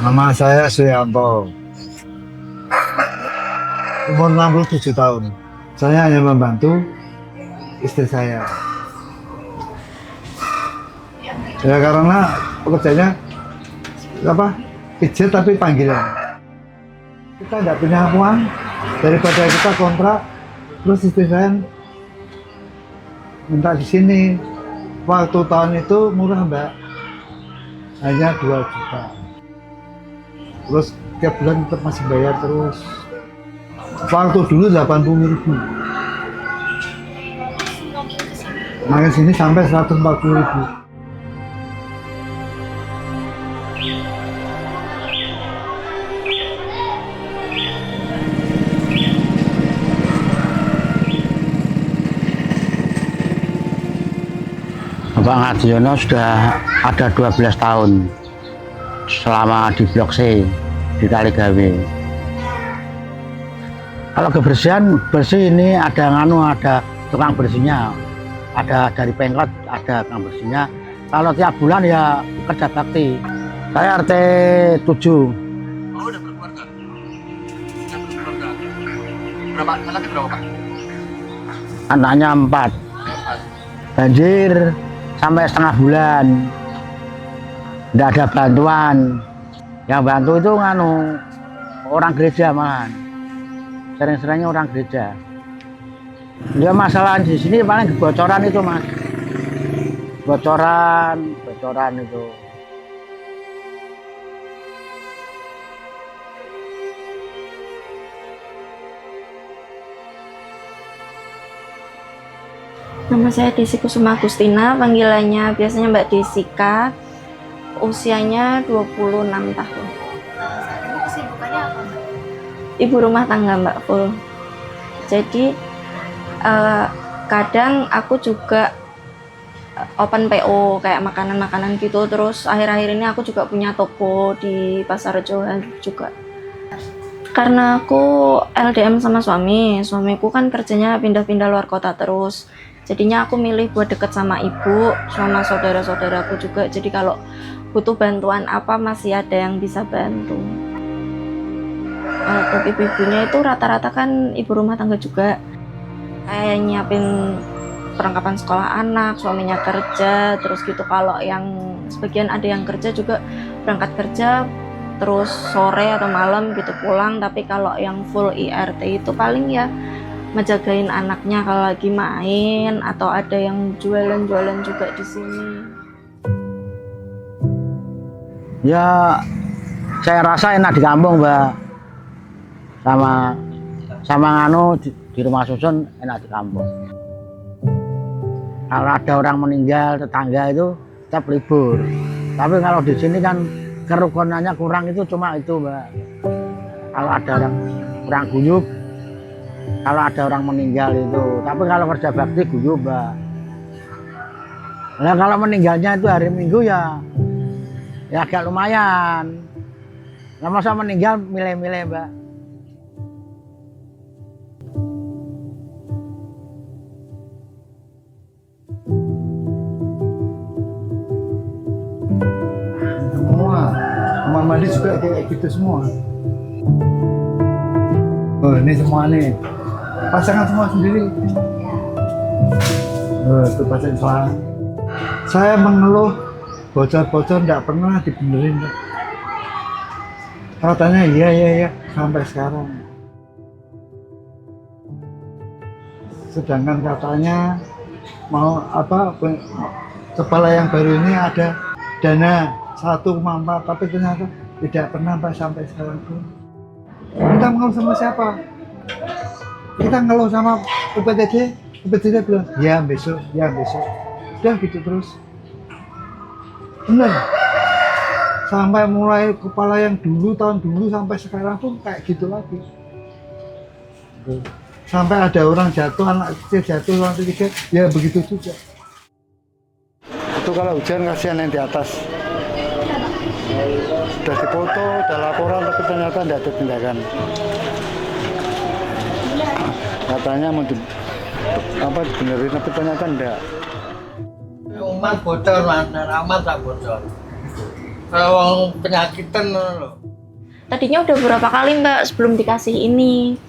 Nama saya Suyanto, umur 67 tahun. Saya hanya membantu istri saya. Ya karena pekerjaannya pijat tapi panggilan. Kita nggak punya uang, daripada kita kontrak, terus istri saya minta di sini. Waktu tahun itu murah Mbak, hanya 2 juta. Terus tiap bulan tetap masih bayar terus. Waktu dulu 80.000. Makin sini sampai 140.000. Bapak Ngadiono sudah ada 12 tahun selama di Blok C di Kaligawe. Kalau kebersihan bersih ini ada tukang bersihnya, ada dari Pemkot ada tukang bersihnya. Kalau tiap bulan ya kerja bakti. Saya RT 7. Oh, udah berkeluarga. Berapa anaknya berapa Pak? Anaknya 4. Banjir sampai setengah bulan. Tidak ada bantuan. Yang bantu itu orang gereja malahan. Sering-seringnya orang gereja. Dia masalah di sini paling kebocoran itu Mas. Bocoran itu. Nama saya Desi Kusuma Agustina, panggilannya biasanya Mbak Desika. Usianya 26 tahun. Saat ini kesibukannya apa Mbak? Ibu rumah tangga Mbak full. Jadi kadang aku juga open PO kayak makanan-makanan gitu. Terus akhir-akhir ini aku juga punya toko di Pasar Johan juga. Karena aku LDM sama suamiku kan kerjanya pindah-pindah luar kota terus. Jadinya aku milih buat deket sama ibu, sama saudara-saudaraku juga. Jadi kalau butuh bantuan apa masih ada yang bisa bantu. Kalau ibu-ibunya itu rata-rata kan ibu rumah tangga juga. Kayak nyiapin perlengkapan sekolah anak, suaminya kerja, terus gitu. Kalau yang sebagian ada yang kerja juga berangkat kerja, terus sore atau malam gitu pulang. Tapi kalau yang full IRT itu paling ya ngejagain anaknya kalau lagi main atau ada yang jualan-jualan juga di sini. Ya saya rasa enak di kampung Mbak. Sama di rumah susun enak di kampung. Kalau ada orang meninggal tetangga itu tetap libur. Tapi kalau di sini kan kerukunannya kurang, itu cuma itu Mbak. Kalau ada orang guyub, kalau ada orang meninggal itu. Tapi kalau kerja bakti guyub Mbak. Nah kalau meninggalnya itu hari Minggu ya agak lumayan. Nah masa meninggal milih-milih Mbak. Kamar mandi juga kayak gitu semua. Oh ini semua nih pasangan semua sendiri. Itu pasang soal. Saya mengeluh bocor-bocor nggak pernah dibenerin. Katanya iya sampai sekarang. Sedangkan katanya mau kepala yang baru ini ada dana 1,4, tapi ternyata tidak pernah sampai sekarang pun. Kita mengeluh sama siapa? Kita ngeluh sama UPTD bilang, ya besok. Udah gitu terus. Bener. Sampai mulai kepala yang dulu tahun dulu sampai sekarang pun kayak gitu lagi. Sampai ada orang jatuh, anak kecil jatuh, orang ketiga, ya begitu juga. Itu kalau hujan kasihan yang di atas. Sudah dipoto, sudah laporan, tapi ternyata tidak ada tindakan. Katanya mau dibenerin, tapi ternyata enggak. Umat bocor, Mas. Amat tak bocor. Kalau penyakitan loh. Tadinya udah beberapa kali Mbak sebelum dikasih ini,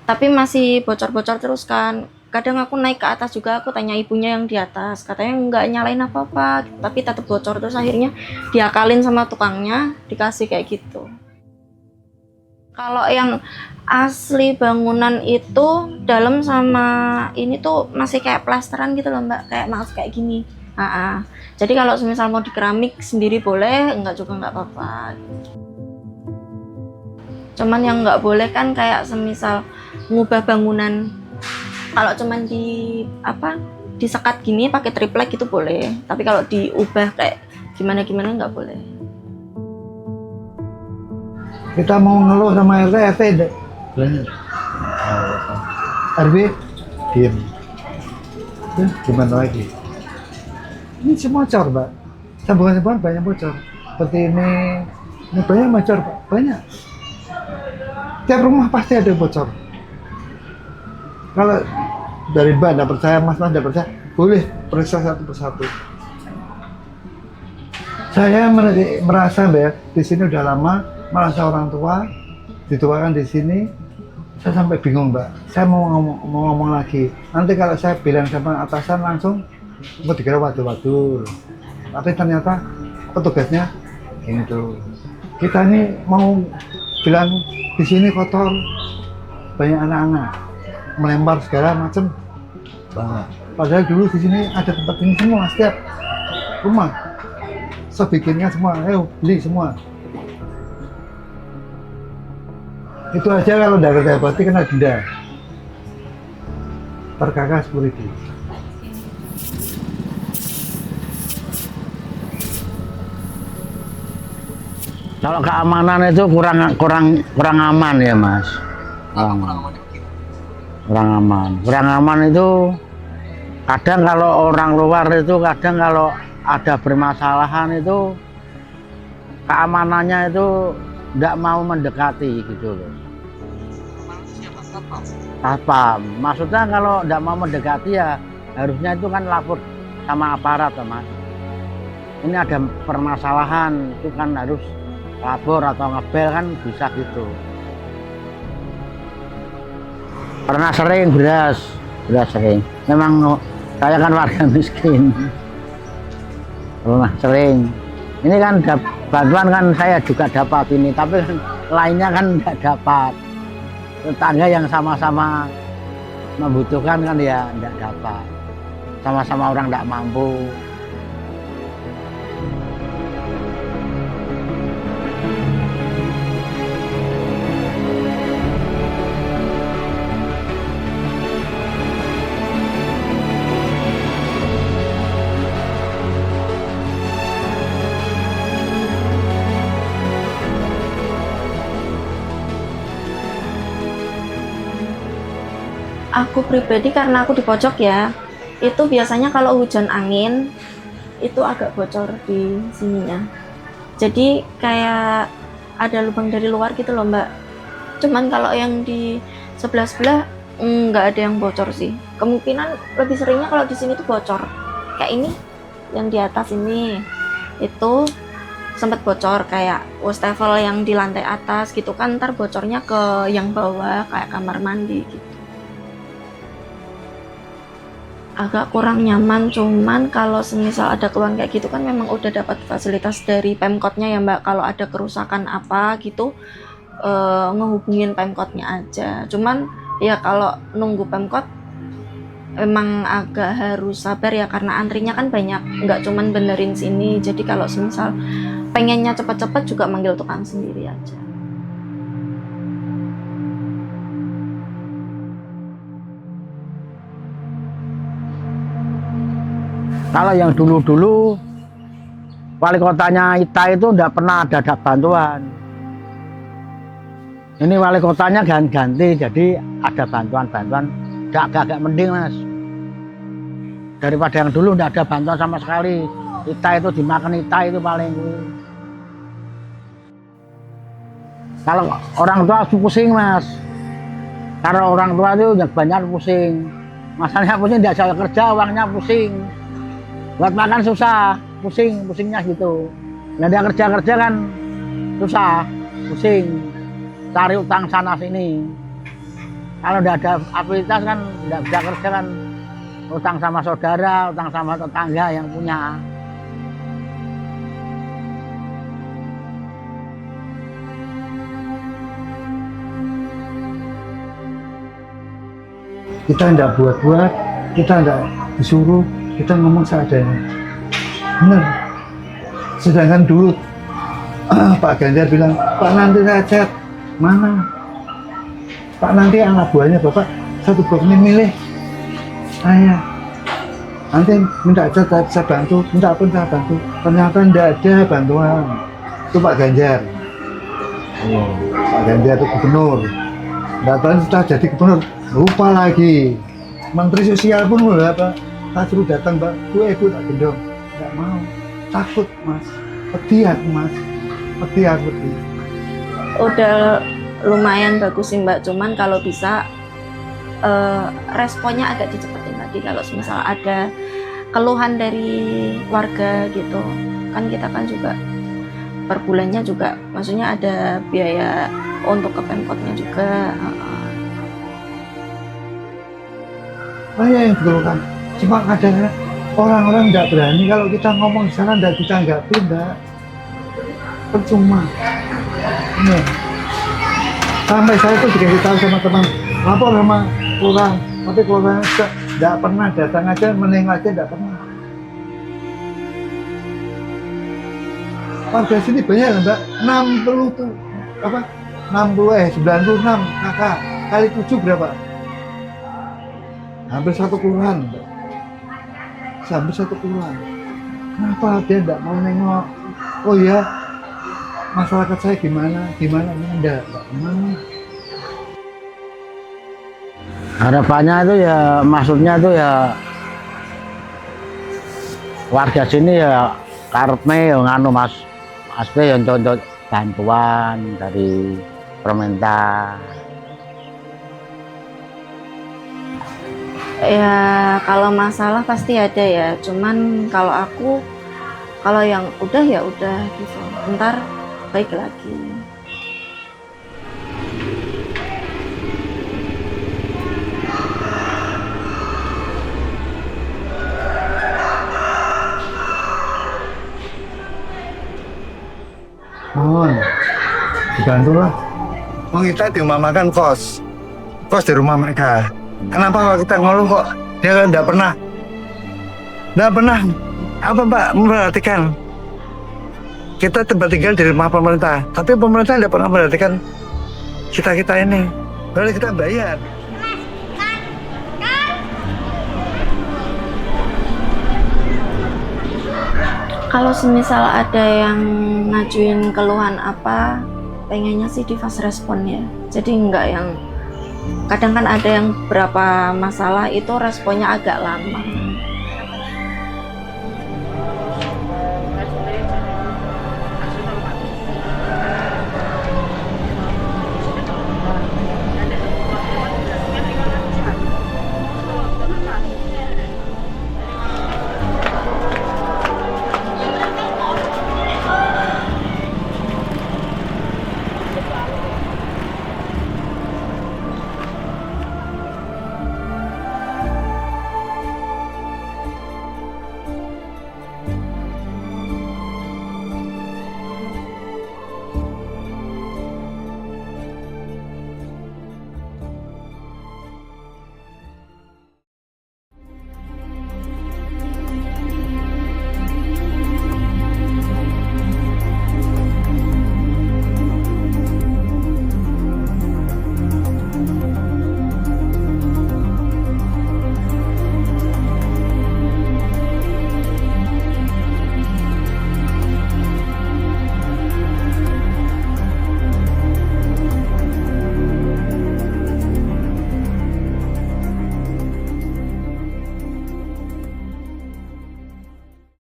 tapi masih bocor-bocor terus kan. Kadang aku naik ke atas juga, aku tanya ibunya yang di atas, katanya nggak nyalain apa-apa, tapi tetap bocor. Terus akhirnya diakalin sama tukangnya, dikasih kayak gitu. Kalau yang asli bangunan itu dalam sama ini tuh masih kayak plasteran gitu loh Mbak, kayak maaf kayak gini. Jadi kalau misal mau di keramik sendiri boleh, enggak juga nggak apa-apa. Cuman yang nggak boleh kan kayak semisal ngubah bangunan. Kalau cuman disekat gini pakai triplek itu boleh, tapi kalau diubah kayak gimana nggak boleh. Kita mau ngeluh sama RT enggak? RW diem. Gimana lagi? Ini semua bocor, Pak. Sambungan-sambungan banyak bocor. Seperti ini banyak bocor, Pak. Banyak. Tiap rumah pasti ada bocor. Kalau dari Mbak tidak percaya, Mas tidak percaya, boleh periksa satu persatu. Saya merasa Mbak, di sini udah lama, merasa orang tua, dituakan di sini, saya sampai bingung Mbak. Saya mau ngomong lagi. Nanti kalau saya bilang sama atasan langsung, mau dikira waduh-waduh. Tapi ternyata petugasnya gini tuh. Kita ini mau bilang di sini kotor, banyak anak-anak melempar segala macam. Padahal dulu di sini ada tempat ini semua, setiap rumah. So bikinnya semua, ayo beli semua. Itu aja kalau tidak kerja bakti kena denda. Per kakak 10.000. Kalau keamanan itu kurang aman ya Mas. Kurang aman itu kadang kalau orang luar itu kadang kalau ada bermasalahan itu keamanannya itu tidak mau mendekati gitu loh. Apa? Maksudnya kalau tidak mau mendekati ya harusnya itu kan lapor sama aparat ya Mas. Ini ada permasalahan itu kan harus lapor atau ngebel kan bisa gitu. Pernah sering beras sering. Memang saya kan warga miskin. Pernah sering. Ini kan bantuan kan saya juga dapat ini, tapi kan lainnya kan tidak dapat. Tetangga yang sama-sama membutuhkan kan ya tidak dapat. Sama-sama orang tidak mampu. Aku pribadi karena aku di pojok ya, itu biasanya kalau hujan angin itu agak bocor di sininya. Jadi kayak ada lubang dari luar gitu loh Mbak. Cuman kalau yang di sebelah-sebelah nggak ada yang bocor sih. Kemungkinan lebih seringnya kalau di sini tuh bocor. Kayak ini, yang di atas ini itu sempat bocor kayak wastafel yang di lantai atas gitu kan, ntar bocornya ke yang bawah kayak kamar mandi gitu. Agak kurang nyaman, cuman kalau semisal ada keluhan kayak gitu kan memang udah dapat fasilitas dari Pemkotnya ya Mbak. Kalau ada kerusakan apa gitu ngehubungin Pemkotnya aja. Cuman ya kalau nunggu Pemkot emang agak harus sabar ya, karena antrinya kan banyak, nggak cuman benerin sini. Jadi kalau semisal pengennya cepat-cepat juga manggil tukang sendiri aja. Kalau yang dulu-dulu wali kotanya Ita itu enggak pernah ada bantuan. Ini wali kotanya ganti, jadi ada bantuan-bantuan. Agak mending mas. Daripada yang dulu enggak ada bantuan sama sekali. Ita itu dimakan Ita itu paling. Kalau orang tua pusing mas. Karena orang tua itu banyak pusing. Masalahnya pusing, tidak bisa kerja, uangnya pusing. Buat makan susah, pusingnya gitu. Nah dia kerja kan susah, pusing. Cari utang sana sini. Kalau tidak ada aktivitas kan tidak bisa kerja kan. Utang sama saudara, utang sama tetangga yang punya. Kita tidak buat-buat, kita tidak disuruh, kita ngomong seadanya. Benar. Sedangkan dulu Pak Ganjar bilang, Pak nanti saya chat, mana? Pak nanti anak buahnya Bapak satu blok ini milih saya. Nanti minta chat saya bantu, minta pun saya bantu. Ternyata tidak ada bantuan. Itu Pak Ganjar. Pak Ganjar itu gubernur. Datang setelah jadi gubernur, lupa lagi. Menteri Sosial pun udah apa? Tak suruh datang, Mbak. Ibu tak gendong. Nggak mau. Takut, Mas. Pedih aku, Mas. Pedih. Udah lumayan bagus sih Mbak, cuman kalau bisa responnya agak dicepetin tadi. Kalau misal ada keluhan dari warga gitu, kan kita kan juga per bulannya juga, maksudnya ada biaya untuk ke Pemkotnya juga. Banyak yang dikeluhkan. Cuma kadang-kadang orang-orang nggak berani kalau kita ngomong di sana nggak kita nggak Mbak. Percuma. Ini. Sampai saya tuh dikasih tahu sama teman, lapor sama orang, tapi kelurahan nggak pernah datang aja, menengok aja nggak pernah. Warga sini banyak lah Mbak, 60 tuh apa? 96 kakak kali 7 berapa? Hampir satu kelurahan Mbak. Hampir satu kelurahan. Kenapa dia nggak mau nengok? Oh ya, masyarakat saya gimana enggak mana. Harapannya itu ya, maksudnya itu ya warga sini ya karepnya ya nganu mas ya untuk bantuan dari pemerintah. Ya kalau masalah pasti ada ya, cuman kalau yang udah ya udah gitu, ntar baik lagi. Mohon dibantulah. Kita diumamakan kos di rumah mereka. Kenapa kalau kita ngeluh kok dia nggak pernah apa Mbak memperhatikan kita tempat tinggal di rumah pemerintah, tapi pemerintah tidak pernah memperhatikan kita ini. Lalu kita bayar. Kalau semisal ada yang ngajuin keluhan apa, pengennya sih di fast respon ya. Jadi enggak yang kadang kan ada yang berapa masalah itu responnya agak lama.